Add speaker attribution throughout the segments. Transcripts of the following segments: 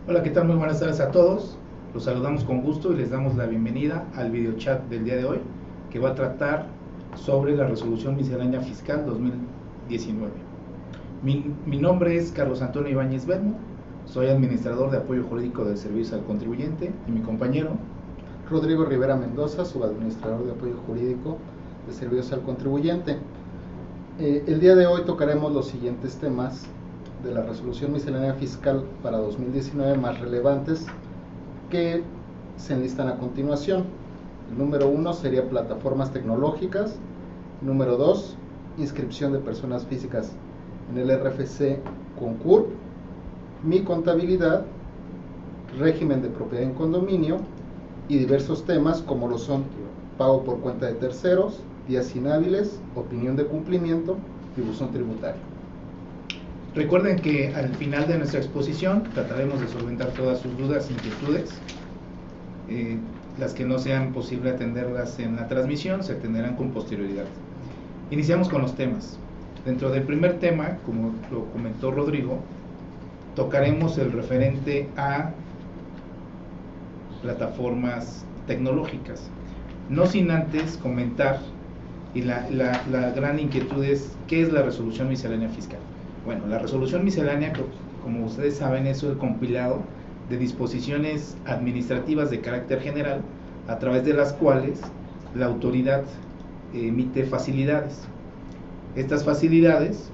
Speaker 1: Hola, ¿qué tal? Muy buenas tardes a todos. Los saludamos con gusto y les damos la bienvenida al videochat del día de hoy, que va a tratar sobre la resolución miscelánea fiscal 2019. Mi nombre es Carlos Antonio Ibáñez Belmo, soy administrador de apoyo jurídico del servicio al contribuyente, y mi compañero
Speaker 2: Rodrigo Rivera Mendoza, subadministrador de apoyo jurídico de servicios al contribuyente. El día de hoy tocaremos los siguientes temas de la resolución miscelánea fiscal para 2019 más relevantes que se enlistan a continuación. El número 1 sería plataformas tecnológicas. Número 2, inscripción de personas físicas en el RFC Concur. Mi contabilidad, régimen de propiedad en condominio y diversos temas como lo son pago por cuenta de terceros, días inhábiles, opinión de cumplimiento y buzón tributario.
Speaker 1: Recuerden que al final de nuestra exposición trataremos de solventar todas sus dudas e inquietudes. Las que no sean posible atenderlas en la transmisión se atenderán con posterioridad. Iniciamos con los temas. Dentro del primer tema, como lo comentó Rodrigo, tocaremos el referente a plataformas tecnológicas. No sin antes comentar, y la gran inquietud es, ¿qué es la resolución miscelánea fiscal? Bueno, la resolución miscelánea, como ustedes saben, es el compilado de disposiciones administrativas de carácter general, a través de las cuales la autoridad emite facilidades. Estas facilidades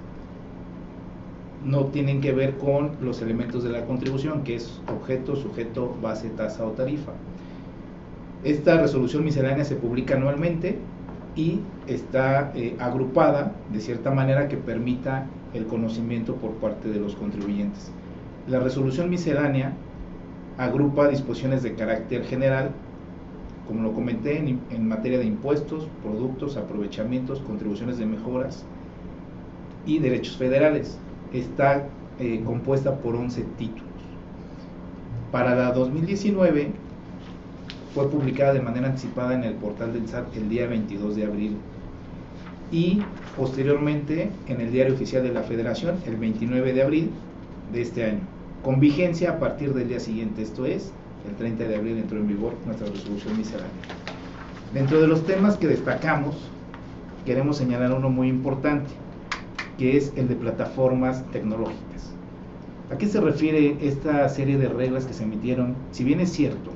Speaker 1: no tienen que ver con los elementos de la contribución, que es objeto, sujeto, base, tasa o tarifa. Esta resolución miscelánea se publica anualmente y está agrupada de cierta manera que permita el conocimiento por parte de los contribuyentes. La resolución miscelánea agrupa disposiciones de carácter general, como lo comenté, en materia de impuestos, productos, aprovechamientos, contribuciones de mejoras y derechos federales. Está compuesta por 11 títulos. Para la 2019 fue publicada de manera anticipada en el portal del SAT el día 22 de abril y posteriormente en el Diario Oficial de la Federación el 29 de abril de este año, con vigencia a partir del día siguiente, esto es, el 30 de abril entró en vigor nuestra resolución miscelánea. Dentro de los temas que destacamos, queremos señalar uno muy importante, que es el de plataformas tecnológicas. ¿A qué se refiere esta serie de reglas que se emitieron? Si bien es cierto,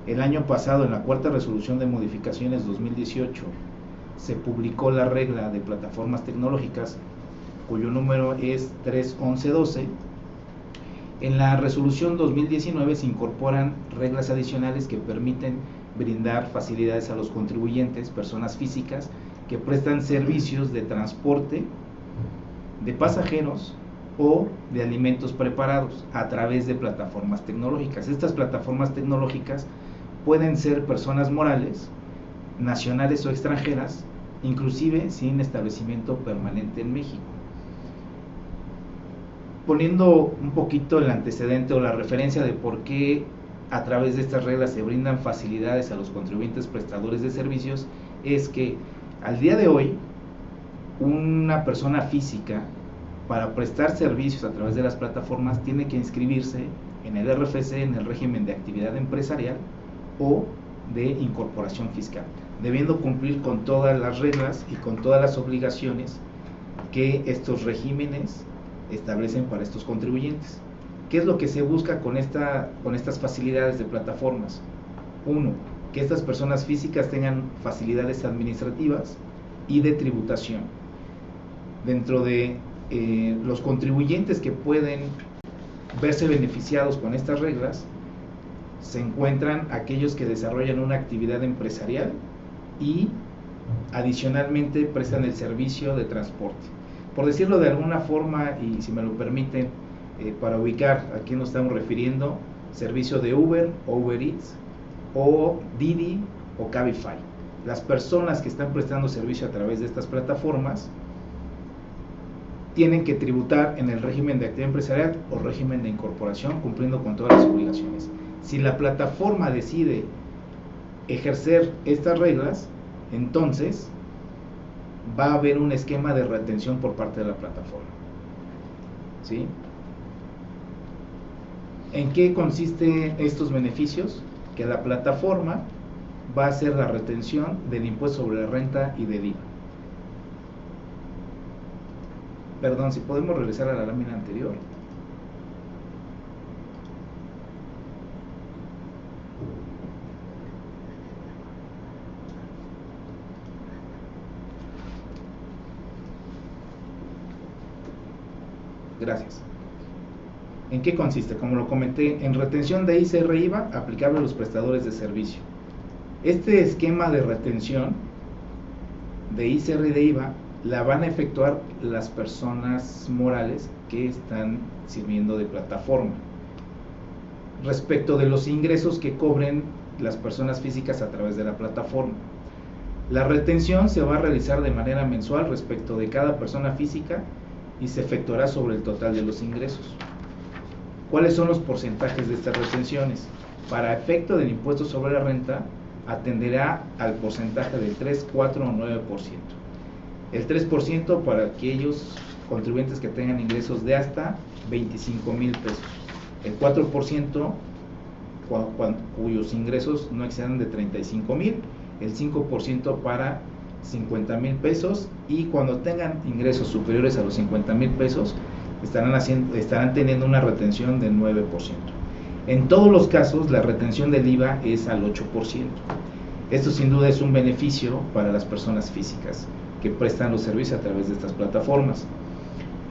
Speaker 1: el año pasado en la cuarta resolución de modificaciones 2018 se publicó la regla de plataformas tecnológicas, cuyo número es 31112, en la resolución 2019 se incorporan reglas adicionales que permiten brindar facilidades a los contribuyentes, personas físicas, que prestan servicios de transporte de pasajeros o de alimentos preparados a través de plataformas tecnológicas. Estas plataformas tecnológicas pueden ser personas morales, nacionales o extranjeras, inclusive sin establecimiento permanente en México. Poniendo un poquito el antecedente o la referencia de por qué a través de estas reglas se brindan facilidades a los contribuyentes prestadores de servicios, es que al día de hoy una persona física, para prestar servicios a través de las plataformas, tiene que inscribirse en el RFC, en el régimen de actividad empresarial o de incorporación fiscal, debiendo cumplir con todas las reglas y con todas las obligaciones que estos regímenes establecen para estos contribuyentes. ¿Qué es lo que se busca con estas facilidades de plataformas? Uno, que estas personas físicas tengan facilidades administrativas y de tributación. Dentro de los contribuyentes que pueden verse beneficiados con estas reglas, se encuentran aquellos que desarrollan una actividad empresarial y adicionalmente prestan el servicio de transporte. Por decirlo de alguna forma, y si me lo permiten, para ubicar a quién nos estamos refiriendo, servicio de Uber o Uber Eats o Didi o Cabify. Las personas que están prestando servicio a través de estas plataformas tienen que tributar en el régimen de actividad empresarial o régimen de incorporación, cumpliendo con todas las obligaciones. Si la plataforma decide ejercer estas reglas, entonces va a haber un esquema de retención por parte de la plataforma, ¿sí? ¿En qué consisten estos beneficios? Que la plataforma va a hacer la retención del impuesto sobre la renta y del IVA. Perdón, si podemos regresar a la lámina anterior. Gracias. ¿En qué consiste? Como lo comenté, en retención de ICR/IVA aplicable a los prestadores de servicio. Este esquema de retención de ICR y de IVA la van a efectuar las personas morales que están sirviendo de plataforma. Respecto de los ingresos que cobren las personas físicas a través de la plataforma, la retención se va a realizar de manera mensual respecto de cada persona física y se efectuará sobre el total de los ingresos. ¿Cuáles son los porcentajes de estas retenciones? Para efecto del impuesto sobre la renta, atenderá al porcentaje del 3, 4 o 9%. El 3% para aquellos contribuyentes que tengan ingresos de hasta 25,000 pesos. El 4% cuyos ingresos no excedan de 35,000. El 5% para 50,000 pesos, y cuando tengan ingresos superiores a los 50,000 pesos estarán teniendo una retención del 9%. En todos los casos la retención del IVA es al 8%. Esto sin duda es un beneficio para las personas físicas que prestan los servicios a través de estas plataformas.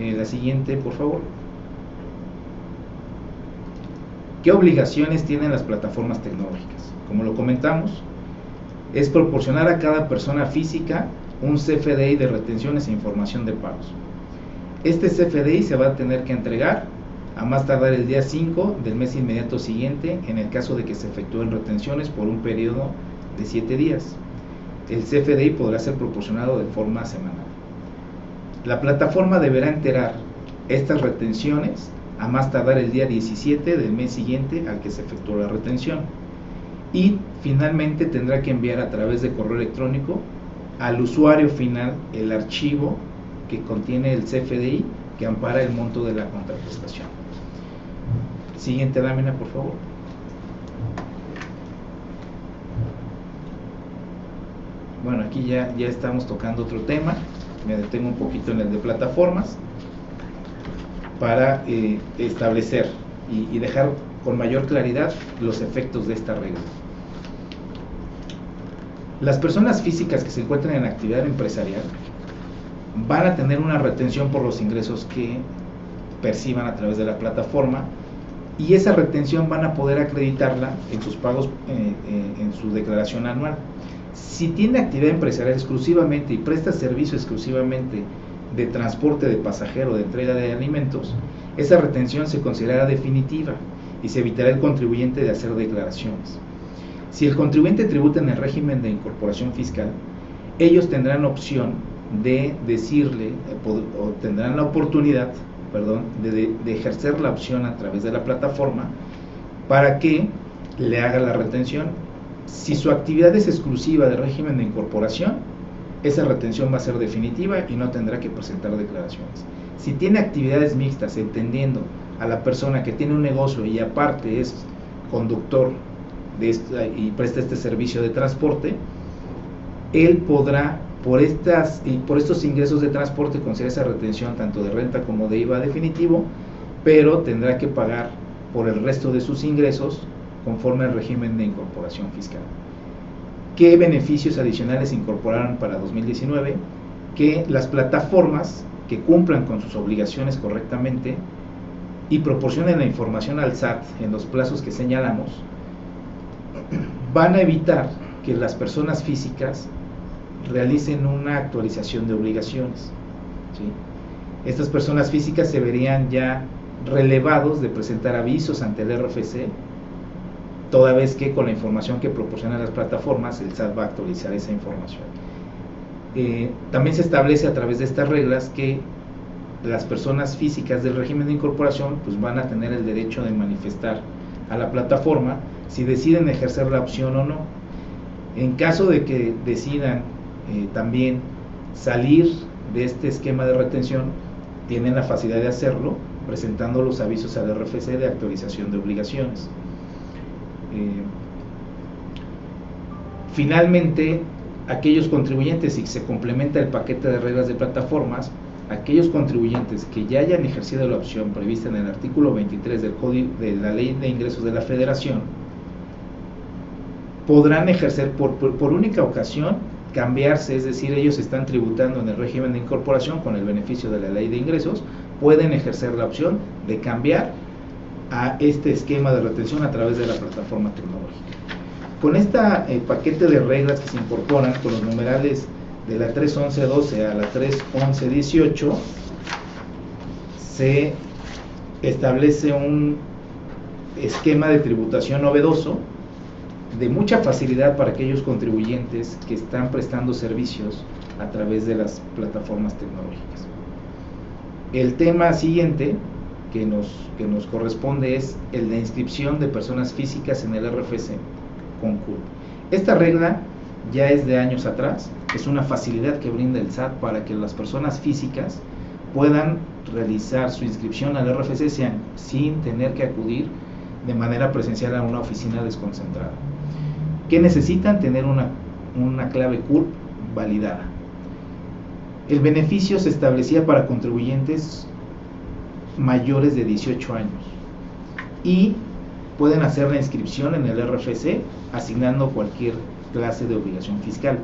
Speaker 1: La siguiente, por favor. ¿Qué obligaciones tienen las plataformas tecnológicas? Como lo comentamos, es proporcionar a cada persona física un CFDI de retenciones e información de pagos. Este CFDI se va a tener que entregar a más tardar el día 5 del mes inmediato siguiente en el caso de que se efectúen retenciones por un periodo de 7 días. El CFDI podrá ser proporcionado de forma semanal. La plataforma deberá enterar estas retenciones a más tardar el día 17 del mes siguiente al que se efectuó la retención, y finalmente tendrá que enviar a través de correo electrónico al usuario final el archivo que contiene el CFDI que ampara el monto de la contraprestación. Siguiente lámina, por favor. Bueno, aquí ya estamos tocando otro tema. Me detengo un poquito en el de plataformas para establecer y dejar con mayor claridad los efectos de esta regla. Las personas físicas que se encuentran en actividad empresarial van a tener una retención por los ingresos que perciban a través de la plataforma, y esa retención van a poder acreditarla en sus pagos, en su declaración anual. Si tiene actividad empresarial exclusivamente y presta servicio exclusivamente de transporte de pasajero, de entrega de alimentos, esa retención se considerará definitiva y se evitará el contribuyente de hacer declaraciones. Si el contribuyente tributa en el régimen de incorporación fiscal, ellos tendrán opción de decirle, o tendrán la oportunidad, de ejercer la opción a través de la plataforma para que le haga la retención. Si su actividad es exclusiva del régimen de incorporación, esa retención va a ser definitiva y no tendrá que presentar declaraciones. Si tiene actividades mixtas, entendiendo a la persona que tiene un negocio y aparte es conductor y presta este servicio de transporte, él podrá, por estos ingresos de transporte, conceder esa retención tanto de renta como de IVA definitivo, pero tendrá que pagar por el resto de sus ingresos conforme al régimen de incorporación fiscal. ¿Qué beneficios adicionales se incorporaron para 2019? Que las plataformas que cumplan con sus obligaciones correctamente y proporcionen la información al SAT en los plazos que señalamos, van a evitar que las personas físicas realicen una actualización de obligaciones, ¿sí? Estas personas físicas se verían ya relevados de presentar avisos ante el RFC, toda vez que con la información que proporcionan las plataformas el SAT va a actualizar esa información. También se establece a través de estas reglas que las personas físicas del régimen de incorporación pues van a tener el derecho de manifestar a la plataforma si deciden ejercer la opción o no. En caso de que decidan también salir de este esquema de retención, tienen la facilidad de hacerlo presentando los avisos al RFC de actualización de obligaciones. Finalmente, aquellos contribuyentes, y se complementa el paquete de reglas de plataformas, aquellos contribuyentes que ya hayan ejercido la opción prevista en el artículo 23 del Código de la Ley de Ingresos de la Federación, podrán ejercer por única ocasión, cambiarse, es decir, ellos están tributando en el régimen de incorporación con el beneficio de la Ley de Ingresos, pueden ejercer la opción de cambiar a este esquema de retención a través de la plataforma tecnológica. Con este paquete de reglas que se incorporan con los numerales de la 3.11.12 a la 3.11.18, se establece un esquema de tributación novedoso de mucha facilidad para aquellos contribuyentes que están prestando servicios a través de las plataformas tecnológicas. El tema siguiente que nos corresponde es el de inscripción de personas físicas en el RFC con CURP. Esta regla ya es de años atrás, es una facilidad que brinda el SAT para que las personas físicas puedan realizar su inscripción al RFC sin tener que acudir de manera presencial a una oficina desconcentrada. ¿Qué necesitan? Tener una clave CURP validada. El beneficio se establecía para contribuyentes mayores de 18 años y pueden hacer la inscripción en el RFC asignando cualquier clase de obligación fiscal.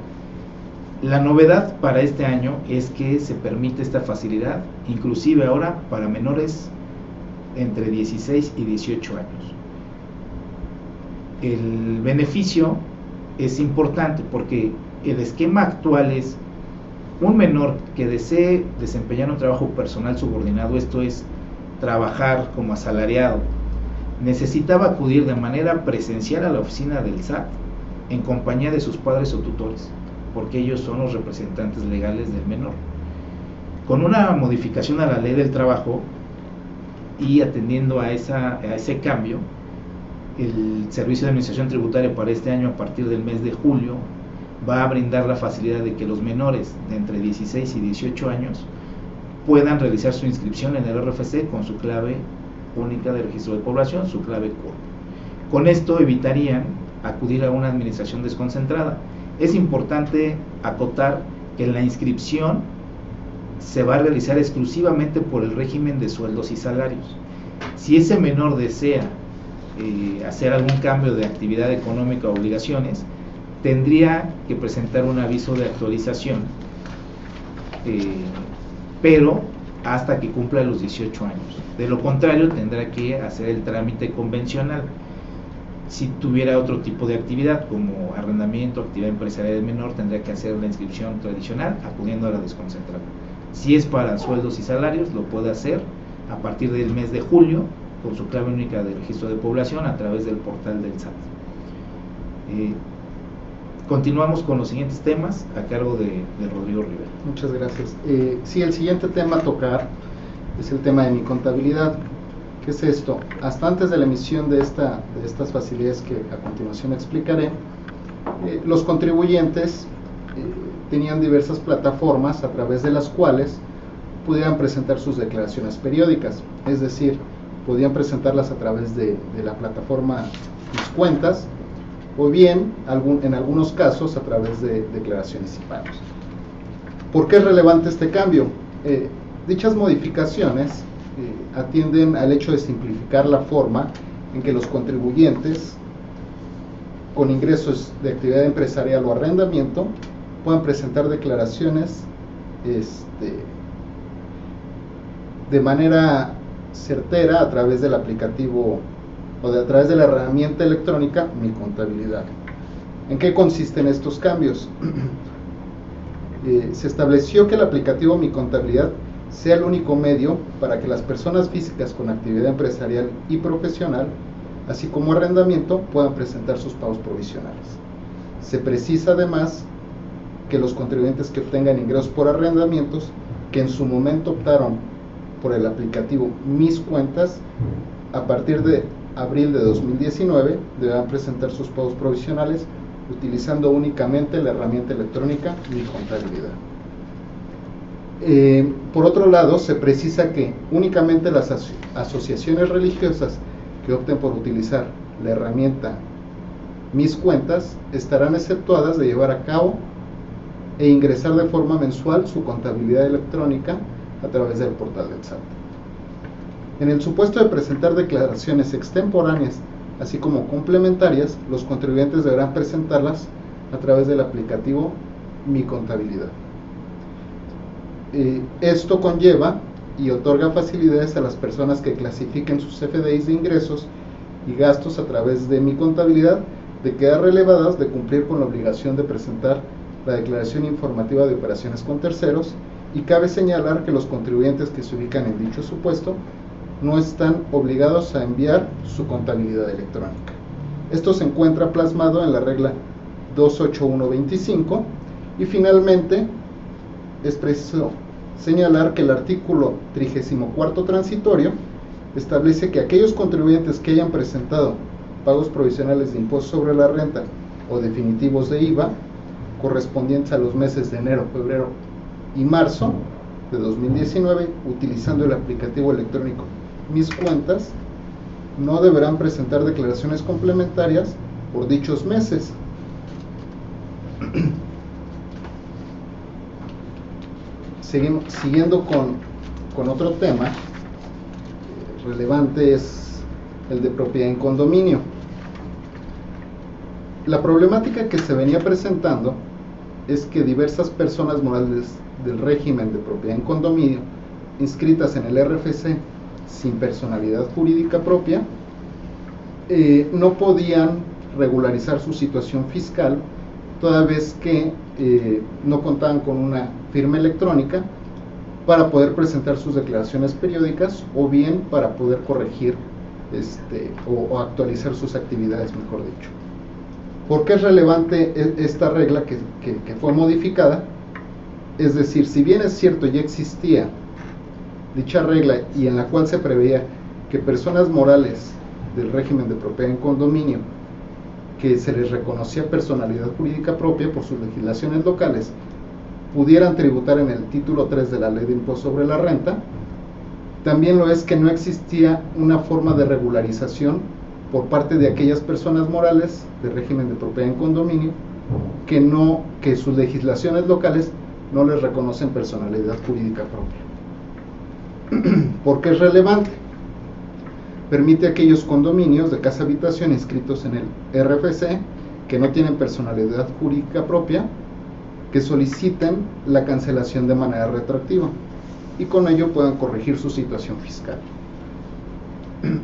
Speaker 1: La novedad para este año es que se permite esta facilidad, inclusive ahora para menores entre 16 y 18 años. El beneficio es importante porque el esquema actual es un menor que desee desempeñar un trabajo personal subordinado, esto es, trabajar como asalariado, necesitaba acudir de manera presencial a la oficina del SAT en compañía de sus padres o tutores, porque ellos son los representantes legales del menor. Con una modificación a la Ley del Trabajo y atendiendo a ese cambio, el Servicio de Administración Tributaria para este año, a partir del mes de julio, va a brindar la facilidad de que los menores de entre 16 y 18 años puedan realizar su inscripción en el RFC con su clave única de registro de población, su clave CURP. Con esto evitarían acudir a una administración desconcentrada. Es importante acotar que la inscripción se va a realizar exclusivamente por el régimen de sueldos y salarios. Si ese menor desea hacer algún cambio de actividad económica o obligaciones, tendría que presentar un aviso de actualización, pero hasta que cumpla los 18 años. De lo contrario, tendrá que hacer el trámite convencional. Si tuviera otro tipo de actividad como arrendamiento, actividad empresarial del menor, tendría que hacer la inscripción tradicional acudiendo a la desconcentrada. Si es para sueldos y salarios, lo puede hacer a partir del mes de julio con su clave única de registro de población a través del portal del SAT. Continuamos con los siguientes temas a cargo de Rodrigo Rivera.
Speaker 2: Muchas gracias. Sí, el siguiente tema a tocar es el tema de mi contabilidad. ¿Qué es esto? Hasta antes de la emisión de estas facilidades que a continuación explicaré, los contribuyentes tenían diversas plataformas a través de las cuales pudieran presentar sus declaraciones periódicas, es decir, podían presentarlas a través de la plataforma Mis Cuentas, o bien, en algunos casos, a través de declaraciones y pagos. ¿Por qué es relevante este cambio? Dichas modificaciones atienden al hecho de simplificar la forma en que los contribuyentes con ingresos de actividad empresarial o arrendamiento puedan presentar declaraciones de manera certera a través del aplicativo o a través de la herramienta electrónica Mi Contabilidad. ¿En qué consisten estos cambios? Se estableció que el aplicativo Mi Contabilidad sea el único medio para que las personas físicas con actividad empresarial y profesional, así como arrendamiento, puedan presentar sus pagos provisionales. Se precisa además que los contribuyentes que obtengan ingresos por arrendamientos, que en su momento optaron por el aplicativo Mis Cuentas, a partir de abril de 2019 deberán presentar sus pagos provisionales utilizando únicamente la herramienta electrónica Mi Contabilidad. Por otro lado, se precisa que únicamente las asociaciones religiosas que opten por utilizar la herramienta Mis Cuentas estarán exceptuadas de llevar a cabo e ingresar de forma mensual su contabilidad electrónica a través del portal del SAT. En el supuesto de presentar declaraciones extemporáneas, así como complementarias, los contribuyentes deberán presentarlas a través del aplicativo Mi Contabilidad. Esto conlleva y otorga facilidades a las personas que clasifiquen sus CFDIs de ingresos y gastos a través de Mi Contabilidad de quedar relevadas de cumplir con la obligación de presentar la declaración informativa de operaciones con terceros, y cabe señalar que los contribuyentes que se ubican en dicho supuesto no están obligados a enviar su contabilidad electrónica. Esto se encuentra plasmado en la regla 28125, y finalmente es preciso señalar que el artículo 34 transitorio establece que aquellos contribuyentes que hayan presentado pagos provisionales de impuesto sobre la renta o definitivos de IVA correspondientes a los meses de enero, febrero y marzo de 2019 utilizando el aplicativo electrónico Mis Cuentas, no deberán presentar declaraciones complementarias por dichos meses. Siguiendo con otro tema relevante, es el de propiedad en condominio. La problemática que se venía presentando es que diversas personas morales del régimen de propiedad en condominio inscritas en el RFC sin personalidad jurídica propia no podían regularizar su situación fiscal, toda vez que no contaban con una firma electrónica para poder presentar sus declaraciones periódicas, o bien para poder corregir o actualizar sus actividades, mejor dicho. ¿Por qué es relevante esta regla que fue modificada? Es decir, si bien es cierto ya existía dicha regla y en la cual se preveía que personas morales del régimen de propiedad en condominio que se les reconocía personalidad jurídica propia por sus legislaciones locales pudieran tributar en el título 3 de la Ley de Impuesto sobre la Renta, también lo es que no existía una forma de regularización por parte de aquellas personas morales de régimen de propiedad en condominio que sus legislaciones locales no les reconocen personalidad jurídica propia. ¿Por qué es relevante? Permite a aquellos condominios de casa habitación inscritos en el RFC que no tienen personalidad jurídica propia que soliciten la cancelación de manera retroactiva y con ello puedan corregir su situación fiscal.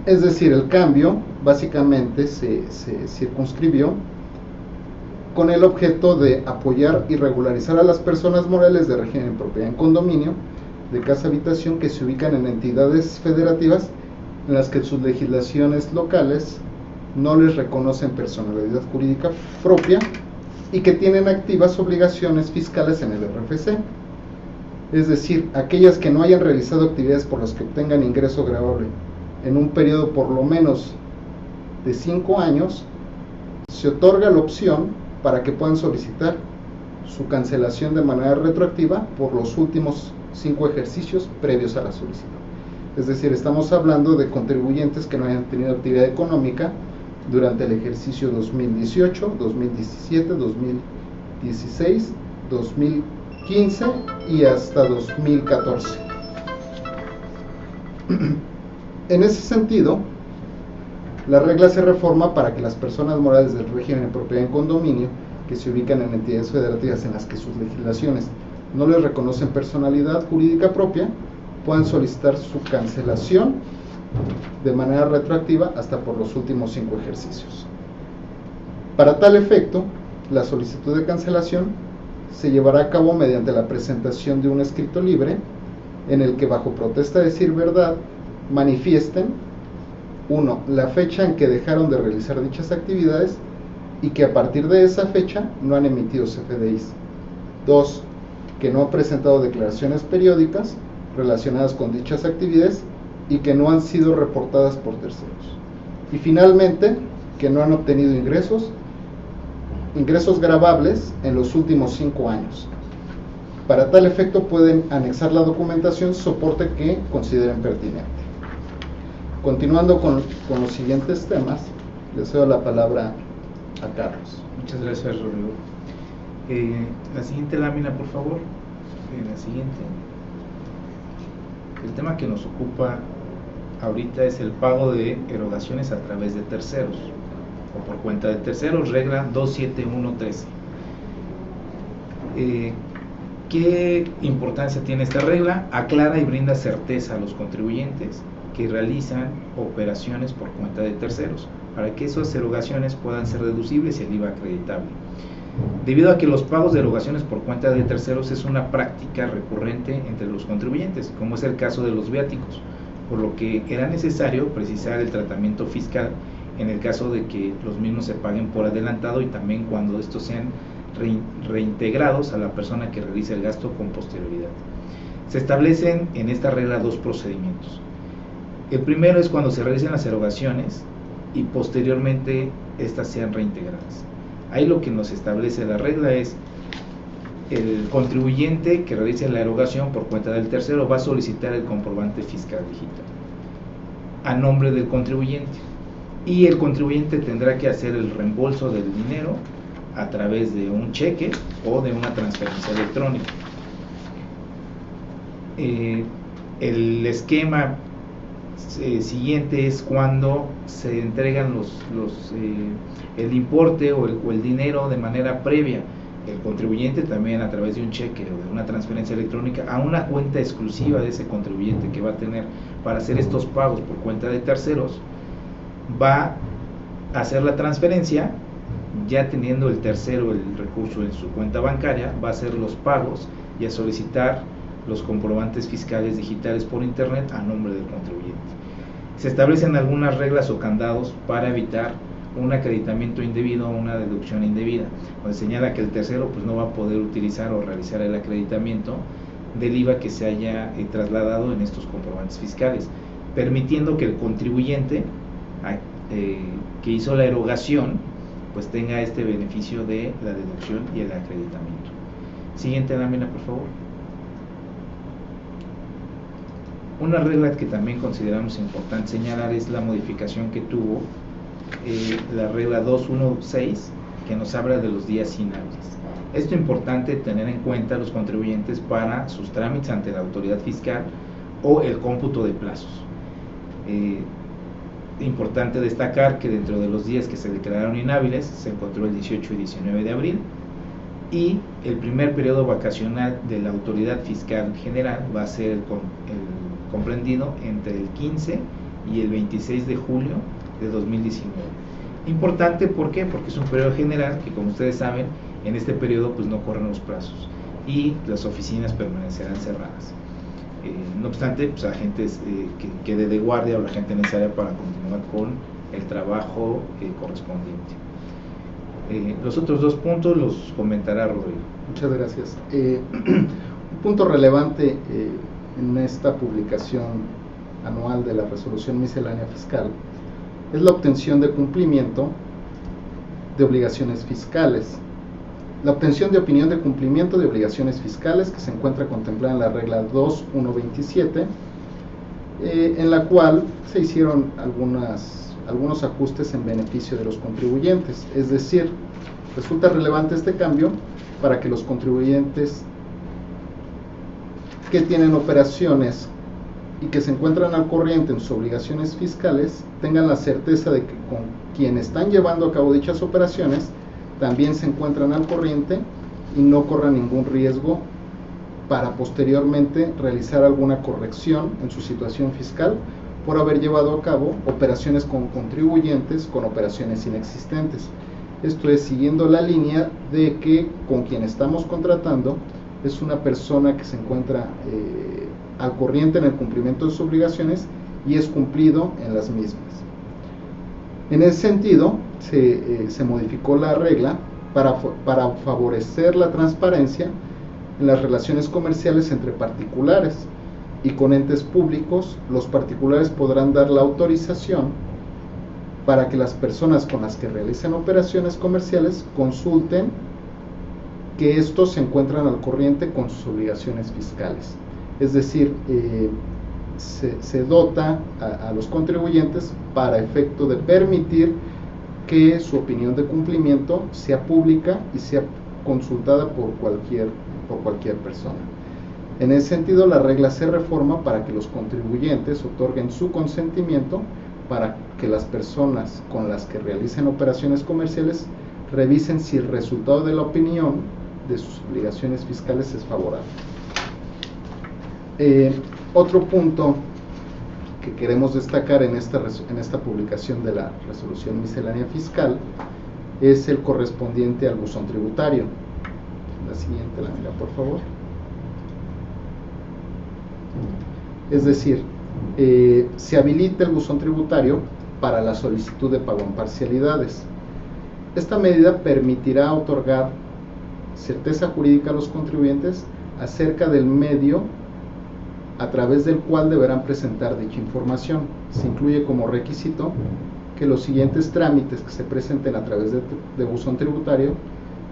Speaker 2: Es decir, el cambio básicamente se circunscribió con el objeto de apoyar y regularizar a las personas morales de régimen de propiedad en condominio de casa habitación que se ubican en entidades federativas en las que sus legislaciones locales no les reconocen personalidad jurídica propia y que tienen activas obligaciones fiscales en el RFC. Es decir, aquellas que no hayan realizado actividades por las que obtengan ingreso gravable en un periodo por lo menos de 5 años, se otorga la opción para que puedan solicitar su cancelación de manera retroactiva por los últimos 5 ejercicios previos a la solicitud. Es decir, estamos hablando de contribuyentes que no hayan tenido actividad económica durante el ejercicio 2018, 2017, 2016, 2015 y hasta 2014. En ese sentido, la regla se reforma para que las personas morales del régimen de propiedad en condominio que se ubican en entidades federativas en las que sus legislaciones no les reconocen personalidad jurídica propia puedan solicitar su cancelación de manera retroactiva hasta por los últimos 5 ejercicios. Para tal efecto, la solicitud de cancelación se llevará a cabo mediante la presentación de un escrito libre en el que, bajo protesta de decir verdad, manifiesten 1. La fecha en que dejaron de realizar dichas actividades y que a partir de esa fecha no han emitido CFDIs. 2. Que no han presentado declaraciones periódicas relacionadas con dichas actividades y que no han sido reportadas por terceros. Y finalmente, que no han obtenido ingresos gravables en los últimos 5 años. Para tal efecto pueden anexar la documentación soporte que consideren pertinente. Continuando con los siguientes temas, les cedo la palabra a Carlos.
Speaker 1: Muchas gracias, Rodrigo. La siguiente lámina, por favor. La siguiente. El tema que nos ocupa ahorita es el pago de erogaciones a través de terceros o por cuenta de terceros, regla 27113. ¿Qué importancia tiene esta regla? Aclara y brinda certeza a los contribuyentes que realizan operaciones por cuenta de terceros, para que esas erogaciones puedan ser deducibles y el IVA acreditable. Debido a que los pagos de erogaciones por cuenta de terceros es una práctica recurrente entre los contribuyentes, como es el caso de los viáticos, por lo que era necesario precisar el tratamiento fiscal en el caso de que los mismos se paguen por adelantado y también cuando estos sean reintegrados a la persona que realiza el gasto con posterioridad. Se establecen en esta regla dos procedimientos. El primero es cuando se realicen las erogaciones y posteriormente estas sean reintegradas. Ahí lo que nos establece la regla es el contribuyente que realice la erogación por cuenta del tercero va a solicitar el comprobante fiscal digital a nombre del contribuyente y el contribuyente tendrá que hacer el reembolso del dinero a través de un cheque o de una transferencia electrónica. El esquema siguiente es cuando se entregan el importe o el dinero de manera previa, el contribuyente también a través de un cheque o de una transferencia electrónica a una cuenta exclusiva de ese contribuyente que va a tener para hacer estos pagos por cuenta de terceros, va a hacer la transferencia. Ya teniendo el tercero el recurso en su cuenta bancaria, va a hacer los pagos y a solicitar los comprobantes fiscales digitales por internet a nombre del contribuyente. Se establecen algunas reglas o candados para evitar un acreditamiento indebido o una deducción indebida, donde señala que el tercero pues no va a poder utilizar o realizar el acreditamiento del IVA que se haya trasladado en estos comprobantes fiscales, permitiendo que el contribuyente que hizo la erogación pues tenga este beneficio de la deducción y el acreditamiento. Siguiente lámina, por favor. Una regla que también consideramos importante señalar es la modificación que tuvo la regla 216, que nos habla de los días inhábiles. Esto es importante tener en cuenta a los contribuyentes para sus trámites ante la autoridad fiscal o el cómputo de plazos. Importante destacar que dentro de los días que se declararon inhábiles se encontró el 18 y 19 de abril y el primer periodo vacacional de la autoridad fiscal general va a ser el comprendido entre el 15 y el 26 de julio de 2019. Importante, ¿por qué? Porque es un periodo general que, como ustedes saben, en este periodo pues no corren los plazos y las oficinas permanecerán cerradas. No obstante, pues la gente que quede de guardia o la gente necesaria para continuar con el trabajo correspondiente. Los otros dos puntos los comentará Rodrigo.
Speaker 2: Muchas gracias. Un punto relevante en esta publicación anual de la Resolución Miscelánea Fiscal es la obtención de cumplimiento de obligaciones fiscales. La obtención de opinión de cumplimiento de obligaciones fiscales que se encuentra contemplada en la regla 2127, en la cual se hicieron algunos ajustes en beneficio de los contribuyentes. Es decir, resulta relevante este cambio para que los contribuyentes que tienen operaciones y que se encuentran al corriente en sus obligaciones fiscales tengan la certeza de que con quienes están llevando a cabo dichas operaciones también se encuentran al corriente y no corran ningún riesgo para posteriormente realizar alguna corrección en su situación fiscal por haber llevado a cabo operaciones con contribuyentes con operaciones inexistentes. Esto es siguiendo la línea de que con quien estamos contratando es una persona que se encuentra al corriente en el cumplimiento de sus obligaciones y es cumplido en las mismas. En ese sentido, se modificó la regla para favorecer la transparencia en las relaciones comerciales entre particulares y con entes públicos. Los particulares podrán dar la autorización para que las personas con las que realicen operaciones comerciales consulten que estos se encuentran al corriente con sus obligaciones fiscales. Es decir, se dota a los contribuyentes para efecto de permitir que su opinión de cumplimiento sea pública y sea consultada por cualquier persona. En ese sentido, la regla se reforma para que los contribuyentes otorguen su consentimiento para que las personas con las que realicen operaciones comerciales revisen si el resultado de la opinión de sus obligaciones fiscales es favorable. Otro punto que queremos destacar en esta publicación de la resolución miscelánea fiscal es el correspondiente al buzón tributario. La siguiente lámina, por favor. Es decir, se habilita el buzón tributario para la solicitud de pago en parcialidades. Esta medida permitirá otorgar certeza jurídica a los contribuyentes acerca del medio a través del cual deberán presentar dicha información. Se incluye como requisito que los siguientes trámites que se presenten a través de buzón tributario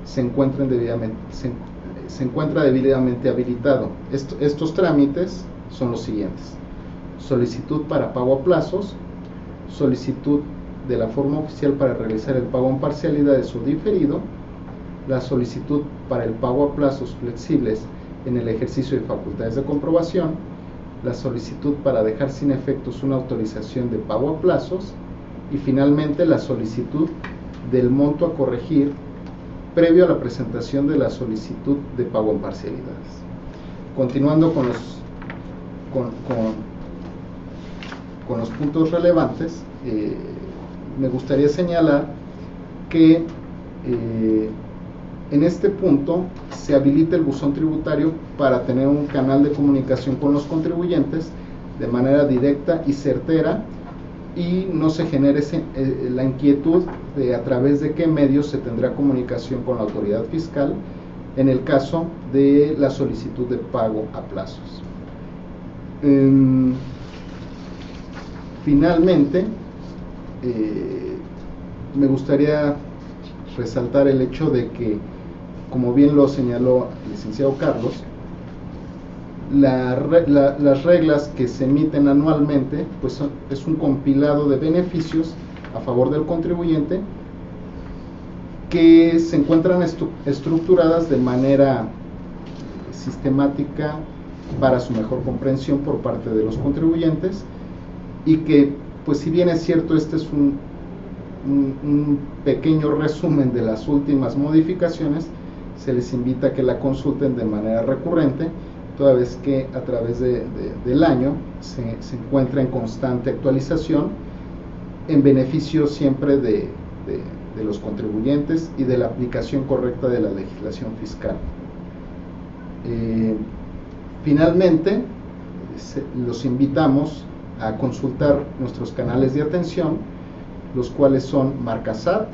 Speaker 2: se encuentra debidamente habilitado. Estos trámites son los siguientes: solicitud para pago a plazos, solicitud de la forma oficial para realizar el pago en parcialidades o diferido, la solicitud para el pago a plazos flexibles en el ejercicio de facultades de comprobación, la solicitud para dejar sin efectos una autorización de pago a plazos y finalmente la solicitud del monto a corregir previo a la presentación de la solicitud de pago en parcialidades. Continuando con los puntos relevantes, me gustaría señalar que en este punto se habilita el buzón tributario para tener un canal de comunicación con los contribuyentes de manera directa y certera, y no se genere la inquietud de a través de qué medios se tendrá comunicación con la autoridad fiscal en el caso de la solicitud de pago a plazos. Finalmente, me gustaría resaltar el hecho de que, como bien lo señaló el licenciado Carlos, las reglas que se emiten anualmente pues es un compilado de beneficios a favor del contribuyente que se encuentran estructuradas de manera sistemática para su mejor comprensión por parte de los contribuyentes, y que, pues si bien es cierto, este es un pequeño resumen de las últimas modificaciones, se les invita a que la consulten de manera recurrente, toda vez que a través del año se encuentra en constante actualización en beneficio siempre de los contribuyentes y de la aplicación correcta de la legislación fiscal. Finalmente, los invitamos a consultar nuestros canales de atención, los cuales son Marcasat,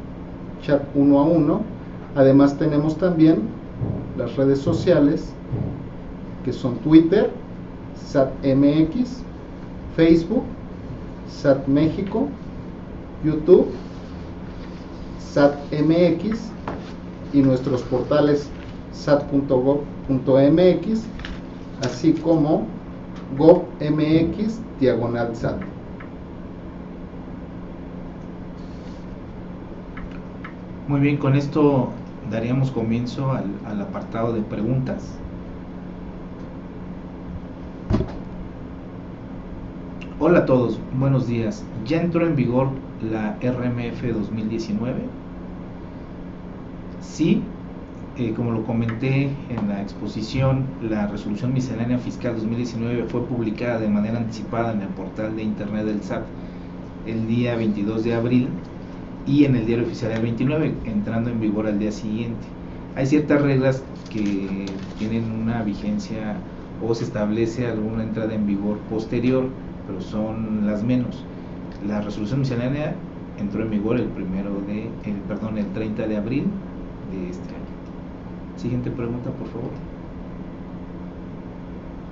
Speaker 2: Chat 1 a 1. Además tenemos también las redes sociales, que son Twitter, SAT-MX, Facebook, SAT México, YouTube, SAT-MX, y nuestros portales sat.gov.mx, así como gov.mx/SAT.
Speaker 1: Muy bien, con esto daríamos comienzo al apartado de preguntas. Hola a todos, buenos días. ¿Ya entró en vigor la RMF 2019? Sí, como lo comenté en la exposición, la Resolución Miscelánea Fiscal 2019 fue publicada de manera anticipada en el portal de internet del SAT el día 22 de abril y en el Diario Oficial el 29, entrando en vigor al día siguiente. Hay ciertas reglas que tienen una vigencia o se establece alguna entrada en vigor posterior, pero son las menos. La resolución miscelánea entró en vigor el 30 de abril de este año. Siguiente pregunta, por favor.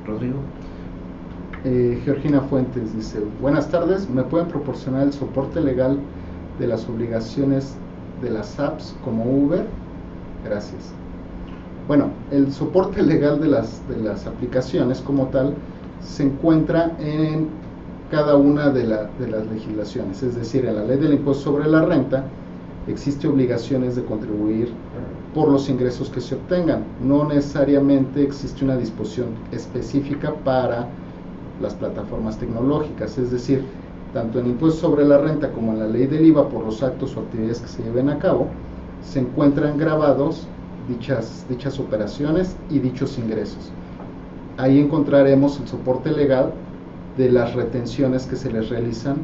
Speaker 1: Rodrigo.
Speaker 2: Georgina Fuentes dice: buenas tardes, ¿me pueden proporcionar el soporte legal de las obligaciones de las apps como Uber? Gracias. Bueno, el soporte legal de las aplicaciones como tal se encuentra en cada una de las legislaciones, es decir, en la ley del impuesto sobre la renta existe obligaciones de contribuir por los ingresos que se obtengan. No necesariamente existe una disposición específica para las plataformas tecnológicas, es decir, tanto en impuesto sobre la renta como en la ley del IVA por los actos o actividades que se lleven a cabo, se encuentran grabados dichas operaciones y dichos ingresos. Ahí encontraremos el soporte legal de las retenciones que se les realizan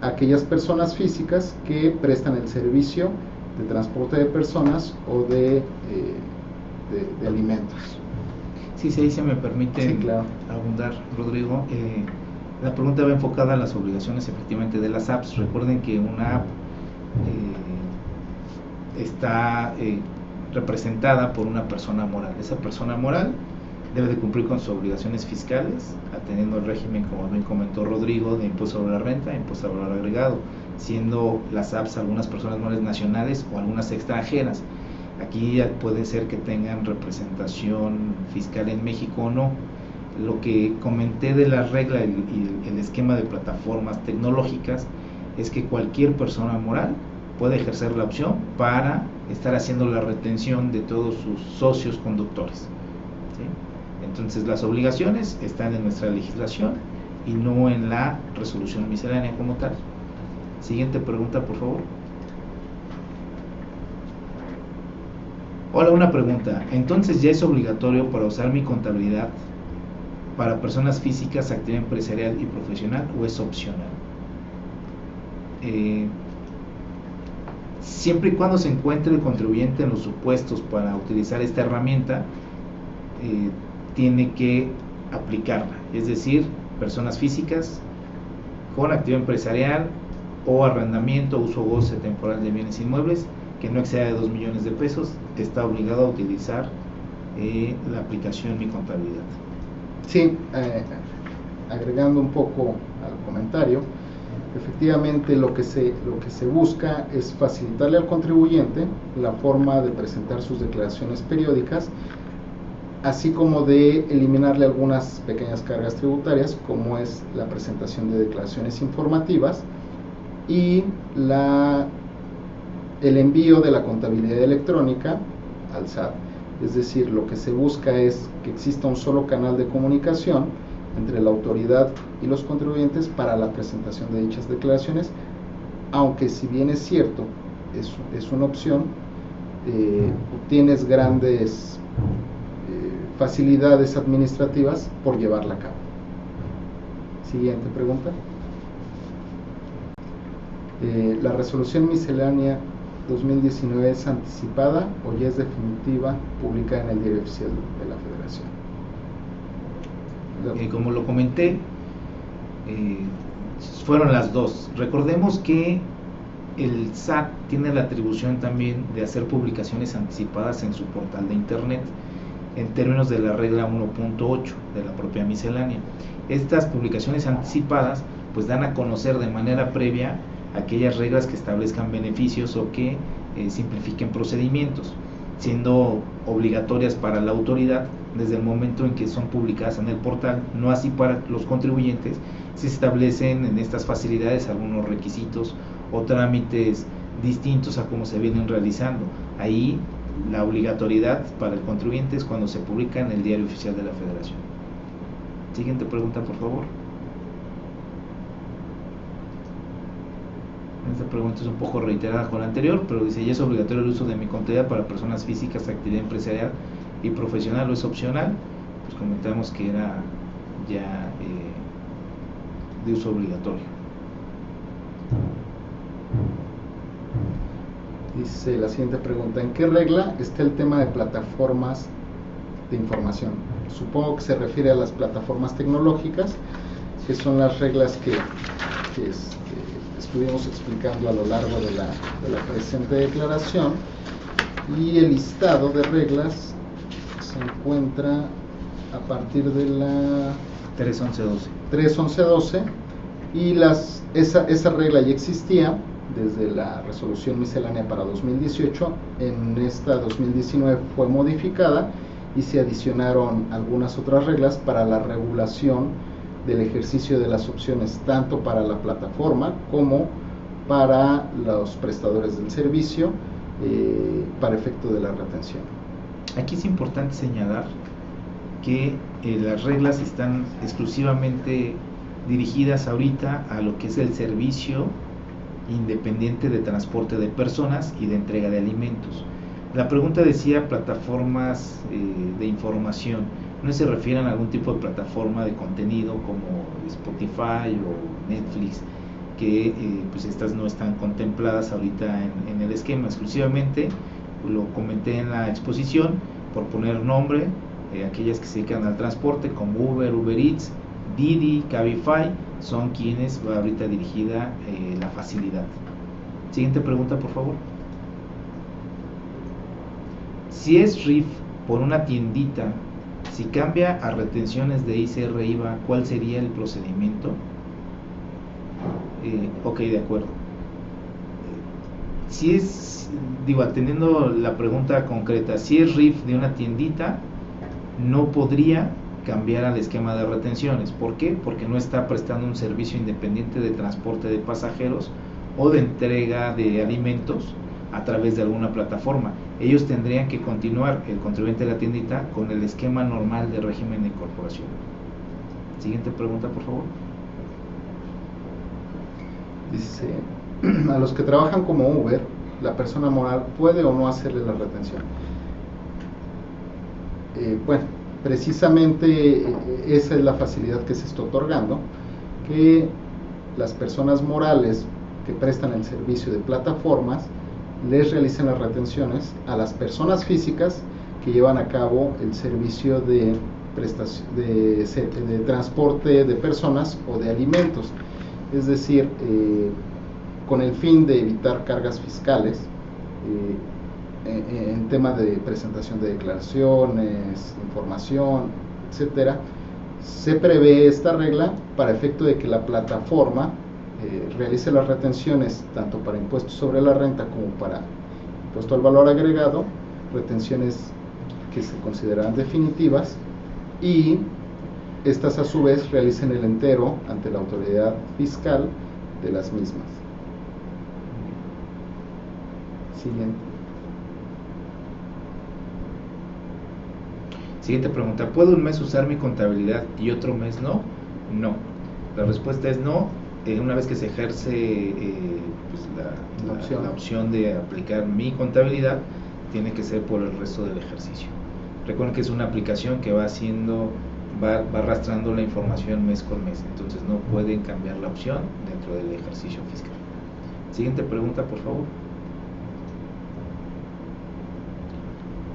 Speaker 2: a aquellas personas físicas que prestan el servicio de transporte de personas o de alimentos.
Speaker 1: Sí, ahí se me permite
Speaker 2: Sí, claro.
Speaker 1: abundar, Rodrigo. La pregunta va enfocada a las obligaciones efectivamente de las apps. Recuerden que una app está representada por una persona moral. Esa persona moral debe de cumplir con sus obligaciones fiscales, atendiendo el régimen, como bien comentó Rodrigo, de impuesto sobre la renta, impuesto sobre valor agregado, siendo las apps algunas personas morales nacionales o algunas extranjeras. Aquí puede ser que tengan representación fiscal en México o no. Lo que comenté de la regla y el esquema de plataformas tecnológicas es que cualquier persona moral puede ejercer la opción para estar haciendo la retención de todos sus socios conductores, ¿sí? Entonces las obligaciones están en nuestra legislación y no en la resolución miscelánea como tal. Siguiente pregunta, por favor. Hola, una pregunta. Entonces, ¿ya es obligatorio para usar mi contabilidad para personas físicas, actividad empresarial y profesional, o es opcional? Siempre y cuando se encuentre el contribuyente en los supuestos para utilizar esta herramienta, tiene que aplicarla, es decir, personas físicas con actividad empresarial o arrendamiento, uso o goce temporal de bienes inmuebles que no exceda de 2 millones de pesos, está obligado a utilizar la aplicación Mi Contabilidad.
Speaker 2: Sí, agregando un poco al comentario, efectivamente lo que se busca es facilitarle al contribuyente la forma de presentar sus declaraciones periódicas, así como de eliminarle algunas pequeñas cargas tributarias, como es la presentación de declaraciones informativas y el envío de la contabilidad electrónica al SAT. Es decir, lo que se busca es que exista un solo canal de comunicación entre la autoridad y los contribuyentes para la presentación de dichas declaraciones, aunque si bien es cierto, es una opción, obtienes grandes facilidades administrativas por llevarla a cabo. Siguiente pregunta. ¿La resolución miscelánea 2019 es anticipada o ya es definitiva, publicada en el Diario Oficial de la Federación?
Speaker 1: Como lo comenté, fueron las dos. Recordemos que el SAT tiene la atribución también de hacer publicaciones anticipadas en su portal de internet en términos de la regla 1.8 de la propia miscelánea. Estas publicaciones anticipadas pues dan a conocer de manera previa aquellas reglas que establezcan beneficios o que simplifiquen procedimientos, siendo obligatorias para la autoridad desde el momento en que son publicadas en el portal, no así para los contribuyentes si se establecen en estas facilidades algunos requisitos o trámites distintos a cómo se vienen realizando. Ahí la obligatoriedad para el contribuyente es cuando se publica en el Diario Oficial de la Federación. Siguiente pregunta, por favor. Esta pregunta es un poco reiterada con la anterior, pero dice: ¿ya es obligatorio el uso de mi contabilidad para personas físicas, actividad empresarial y profesional, o es opcional? Pues comentamos que era ya de uso obligatorio.
Speaker 2: Dice la siguiente pregunta: ¿en qué regla está el tema de plataformas de información? Supongo que se refiere a las plataformas tecnológicas, que son las reglas que estuvimos explicando a lo largo de la presente declaración, y el listado de reglas se encuentra a partir de la
Speaker 1: 3.11.12.
Speaker 2: 3.11.12, y esa regla ya existía desde la resolución miscelánea para 2018. En esta 2019 fue modificada y se adicionaron algunas otras reglas para la regulación del ejercicio de las opciones, tanto para la plataforma como para los prestadores del servicio, para efecto de la retención.
Speaker 1: Aquí es importante señalar que las reglas están exclusivamente dirigidas ahorita a lo que es el servicio independiente de transporte de personas y de entrega de alimentos. La pregunta decía plataformas de información. No se refieren a algún tipo de plataforma de contenido como Spotify o Netflix, que pues estas no están contempladas ahorita en el esquema. Exclusivamente, lo comenté en la exposición, por poner nombre, aquellas que se dedican al transporte como Uber, Uber Eats, Didi, Cabify, son quienes va ahorita dirigida la facilidad. Siguiente pregunta, por favor. Si es RIF por una tiendita, si cambia a retenciones de ICR IVA, ¿cuál sería el procedimiento? Ok, de acuerdo. Si es, atendiendo la pregunta concreta, si es RIF de una tiendita, no podría cambiar al esquema de retenciones. ¿Por qué? Porque no está prestando un servicio independiente de transporte de pasajeros o de entrega de alimentos a través de alguna plataforma. Ellos tendrían que continuar, el contribuyente de la tiendita, con el esquema normal de régimen de incorporación. Siguiente pregunta, por favor.
Speaker 2: Dice, a los que trabajan como Uber, la persona moral puede o no hacerle la retención. Bueno, precisamente esa es la facilidad que se está otorgando, que las personas morales que prestan el servicio de plataformas les realicen las retenciones a las personas físicas que llevan a cabo el servicio de transporte de personas o de alimentos. Es decir, con el fin de evitar cargas fiscales, en tema de presentación de declaraciones, información, etcétera, se prevé esta regla para efecto de que la plataforma realice las retenciones tanto para impuestos sobre la renta como para impuesto al valor agregado, retenciones que se consideran definitivas, y estas a su vez realicen el entero ante la autoridad fiscal de las mismas. Siguiente.
Speaker 1: Siguiente pregunta, ¿puedo un mes usar mi contabilidad y otro mes no? No. La respuesta es no. Una vez que se ejerce pues la opción de aplicar mi contabilidad, tiene que ser por el resto del ejercicio. Recuerden que es una aplicación que va arrastrando la información mes con mes, entonces no pueden cambiar la opción dentro del ejercicio fiscal. Siguiente pregunta, por favor.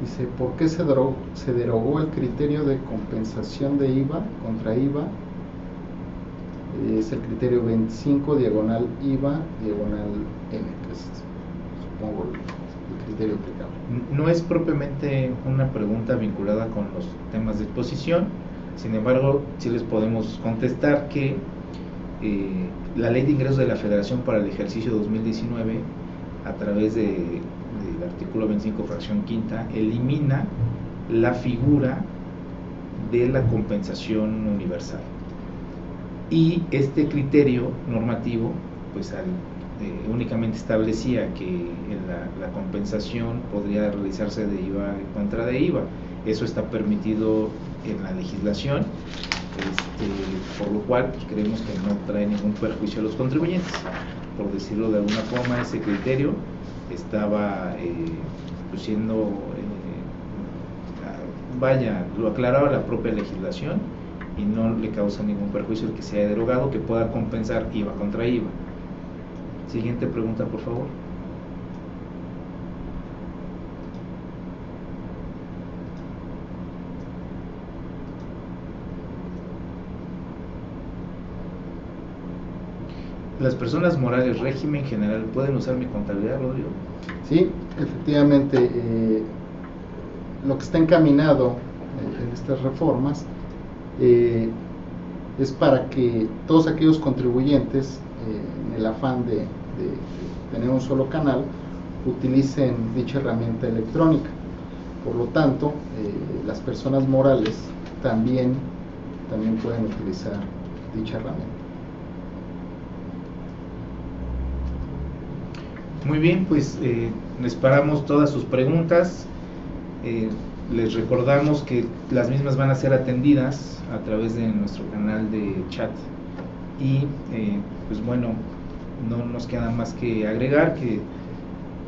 Speaker 2: Dice, ¿por qué se derogó el criterio de compensación de IVA contra IVA? Es el criterio 25, diagonal IVA, diagonal N, que es, supongo, el criterio aplicable.
Speaker 1: No es propiamente una pregunta vinculada con los temas de exposición, sin embargo, sí les podemos contestar que la Ley de Ingresos de la Federación para el ejercicio 2019, a través del artículo 25, fracción quinta, elimina la figura de la compensación universal. Y este criterio normativo pues únicamente establecía que la compensación podría realizarse de IVA contra de IVA. Eso está permitido en la legislación, por lo cual pues, creemos que no trae ningún perjuicio a los contribuyentes. Por decirlo de alguna forma, ese criterio estaba pues siendo, lo aclaraba la propia legislación y no le causa ningún perjuicio el que sea derogado, que pueda compensar IVA contra IVA. Siguiente pregunta, por favor. ¿Las personas morales régimen general pueden usar mi contabilidad, Rodrigo?
Speaker 2: Sí, efectivamente, lo que está encaminado en estas reformas es para que todos aquellos contribuyentes, en el afán de tener un solo canal, utilicen dicha herramienta electrónica. Por lo tanto, las personas morales también pueden utilizar dicha herramienta.
Speaker 1: Muy bien, pues esperamos todas sus preguntas. Les recordamos que las mismas van a ser atendidas a través de nuestro canal de chat. Y pues bueno, no nos queda más que agregar que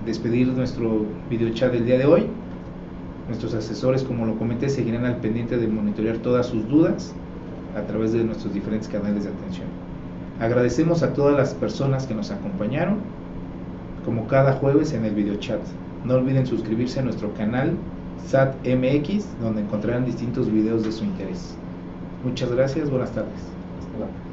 Speaker 1: despedir nuestro video chat del día de hoy. Nuestros asesores, como lo comenté, seguirán al pendiente de monitorear todas sus dudas a través de nuestros diferentes canales de atención. Agradecemos a todas las personas que nos acompañaron, como cada jueves en el video chat. No olviden suscribirse a nuestro canal SAT MX, donde encontrarán distintos videos de su interés. Muchas gracias, buenas tardes.
Speaker 2: Hasta luego.